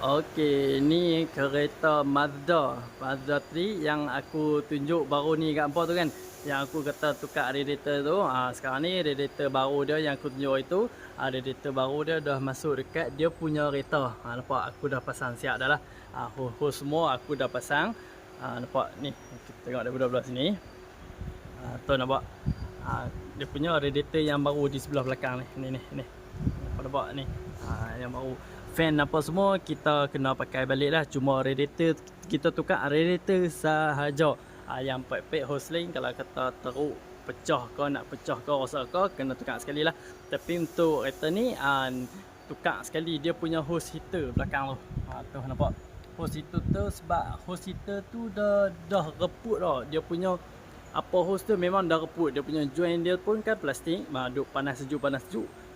Okey, ni kereta Mazda 3 yang aku tunjuk baru ni kat hampa tu kan. Yang aku kata tukar radiator tu. Sekarang ni radiator baru dia yang aku tunjuk itu. Radiator baru dia dah masuk dekat dia punya kereta. Nampak aku dah pasang siap dah lah. Hose semua aku dah pasang. Nampak ni, kita tengok daripada belah sini. Tu nampak. Dia punya radiator yang baru di sebelah belakang ni. Ni. Nampak ni. Yang baru. Fan apa semua kita kena pakai balik lah. Cuma radiator kita tukar radiator sahaja. Yang pek-pek hose lain kalau kata teruk pecah ke, nak pecah ke, rosak ke, kena tukar sekali lah. Tapi untuk kereta ni tukar sekali dia punya hose heater belakang tu. Tu nampak hose heater tu, sebab hose heater tu dah reput dah. Dia punya apa hose tu memang dah reput. Dia punya joint dia pun kan plastik. Duk panas sejuk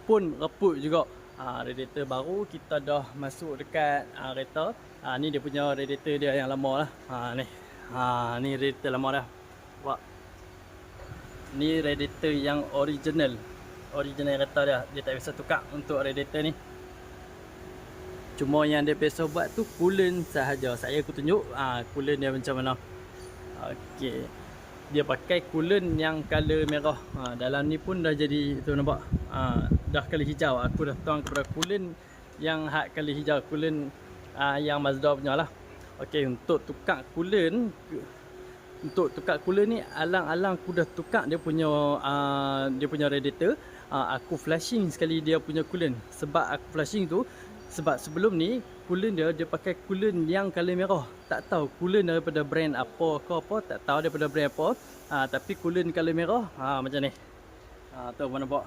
pun reput juga. Radiator baru kita dah masuk dekat kereta. Ni dia punya radiator dia yang lama lah. Ni radiator lama dah. Nampak? Ni radiator yang original kereta dia. Dia tak biasa tukar untuk radiator ni. Cuma yang dia biasa buat tu coolant sahaja. Aku tunjuk coolant dia macam mana. Okey. Dia pakai coolant yang color merah. Dalam ni pun dah jadi tu, nampak. Dah color hijau. Aku dah tuang kepada coolant yang hak color hijau, coolant yang Mazda punya lah. Okey, untuk tukar coolant ni alang-alang aku dah tukar dia punya radiator. Aku flashing sekali dia punya coolant. Sebab aku flashing tu sebab sebelum ni coolant dia pakai coolant yang color merah. Tak tahu coolant daripada brand apa ke apa, tak tahu daripada brand apa. Tapi coolant color merah macam ni. Tu mana nampak.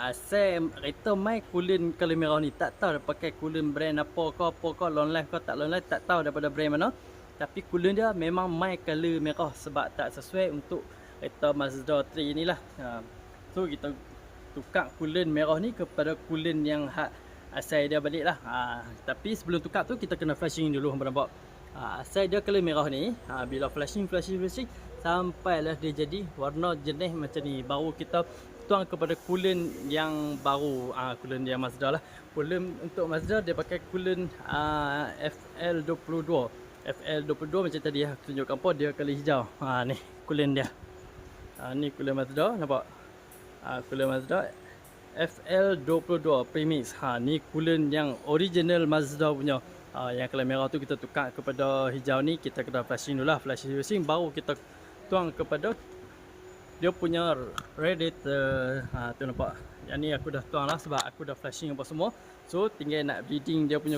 Asal kereta mai coolant color merah ni, tak tahu dia pakai coolant brand apa ke, long life ke tak long life, tak tahu daripada brand mana. Tapi coolant dia memang mai color merah sebab tak sesuai untuk kereta Mazda 3 ni lah. So kita tukar coolant merah ni kepada coolant yang hak asal dia balik lah. Tapi sebelum tukar tu kita kena flashing dulu, hampa nampak. Asal dia color merah ni, bila flashing sampailah dia jadi warna jenis macam ni, baru kita tuang kepada coolant yang baru. Coolant yang Mazda lah. Coolant untuk Mazda dia pakai coolant FL22. FL22 macam tadi aku tunjuk apa, dia color hijau. Ni coolant dia. Ni coolant Mazda, nampak. Coolant Mazda FL22 Premix. Ni coolant yang original Mazda punya. Yang color merah tu kita tukar kepada hijau ni, kita kena flashing dulu lah. Flashing baru kita tuang kepada dia punya radiator. Tu nampak. Yang ni aku dah tuang lah sebab aku dah flashing apa semua. So tinggal nak bleeding dia punya